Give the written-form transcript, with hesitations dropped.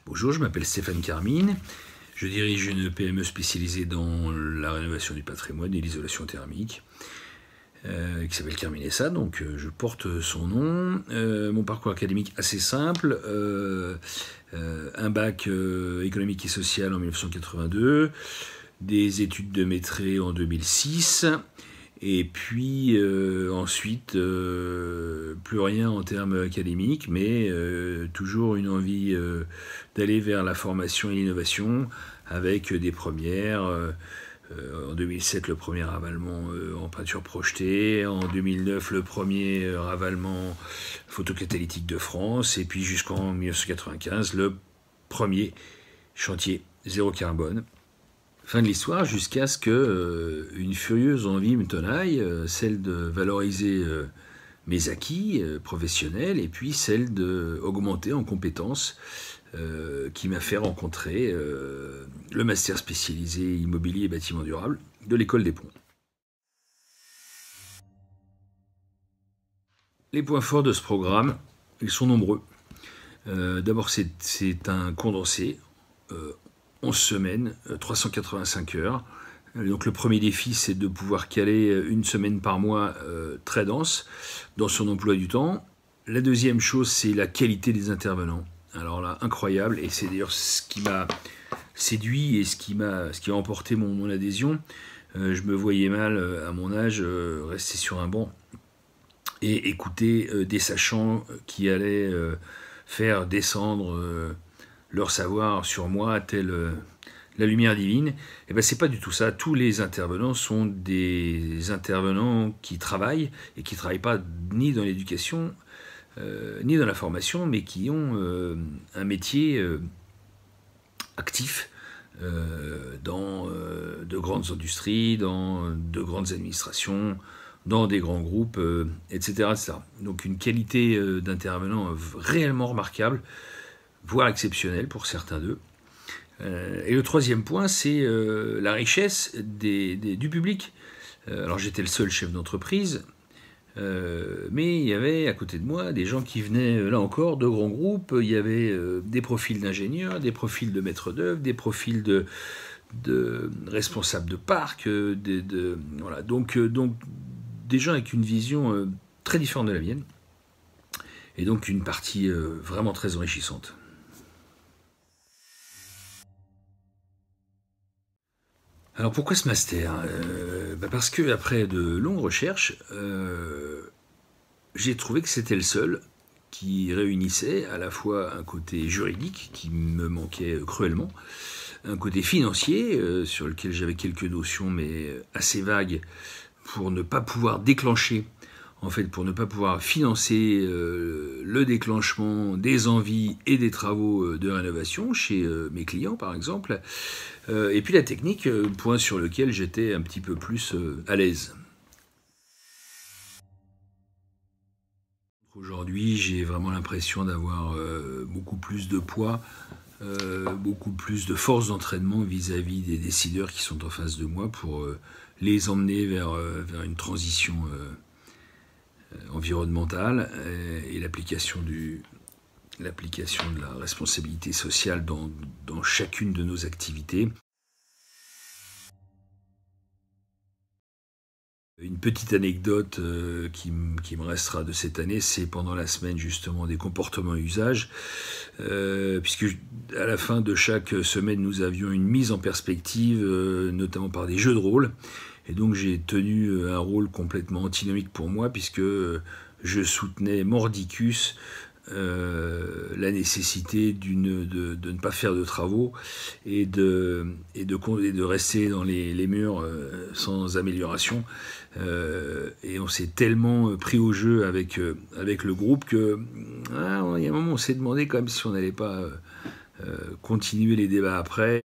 Bonjour, je m'appelle Stéphane Carmine. Je dirige une PME spécialisée dans la rénovation du patrimoine et l'isolation thermique, qui s'appelle Carmine SA, donc je porte son nom. Mon parcours académique assez simple, un bac économique et social en 1982, des études de maîtrise en 2006, et puis ensuite plus rien en termes académiques, mais toujours une envie d'aller vers la formation et l'innovation avec des premières. En 2007, le premier ravalement en peinture projetée. En 2009, le premier ravalement photocatalytique de France. Et puis jusqu'en 1995, le premier chantier zéro carbone. Fin de l'histoire, jusqu'à ce que une furieuse envie me tenaille, celle de valoriser mes acquis professionnels et puis celle d'augmenter en compétences, qui m'a fait rencontrer le master spécialisé immobilier et bâtiment durable de l'école des Ponts. Les points forts de ce programme, ils sont nombreux. D'abord, c'est un condensé, 11 semaines, 385 heures. Donc le premier défi, c'est de pouvoir caler une semaine par mois très dense dans son emploi du temps. La deuxième chose, c'est la qualité des intervenants. Alors là, incroyable, et c'est d'ailleurs ce qui m'a séduit et ce qui a emporté mon adhésion. Je me voyais mal, à mon âge, rester sur un banc et écouter des sachants qui allaient faire descendre leur savoir sur moi, telle la lumière divine. Et ben c'est pas du tout ça. Tous les intervenants sont des intervenants qui travaillent, et qui ne travaillent pas ni dans l'éducation, ni dans la formation, mais qui ont un métier actif dans de grandes industries, dans de grandes administrations, dans des grands groupes, etc., etc. Donc une qualité d'intervenant réellement remarquable, voire exceptionnelle pour certains d'eux. Et le troisième point, c'est la richesse du public. Alors j'étais le seul chef d'entreprise, mais il y avait à côté de moi des gens qui venaient, là encore, de grands groupes. Il y avait des profils d'ingénieurs, des profils de maîtres d'œuvre, des profils de responsables de parc, voilà. Donc des gens avec une vision très différente de la mienne, et donc une partie vraiment très enrichissante. Alors pourquoi ce master? Parce que après de longues recherches, j'ai trouvé que c'était le seul qui réunissait à la fois un côté juridique qui me manquait cruellement, un côté financier sur lequel j'avais quelques notions mais assez vagues, pour ne pas pouvoir déclencher, en fait, pour ne pas pouvoir financer le déclenchement des envies et des travaux de rénovation chez mes clients, par exemple. Et puis la technique, point sur lequel j'étais un petit peu plus à l'aise. Aujourd'hui, j'ai vraiment l'impression d'avoir beaucoup plus de poids, beaucoup plus de force d'entraînement vis-à-vis des décideurs qui sont en face de moi, pour les emmener vers une transition environnementale et l'application de la responsabilité sociale dans chacune de nos activités. Une petite anecdote qui me restera de cette année, c'est pendant la semaine justement des comportements et usages, puisque à la fin de chaque semaine, nous avions une mise en perspective, notamment par des jeux de rôle. Et donc j'ai tenu un rôle complètement antinomique pour moi, puisque je soutenais mordicus la nécessité de ne pas faire de travaux et de rester dans les murs sans amélioration. Et on s'est tellement pris au jeu avec le groupe que il y a un moment on s'est demandé quand même si on n'allait pas continuer les débats après.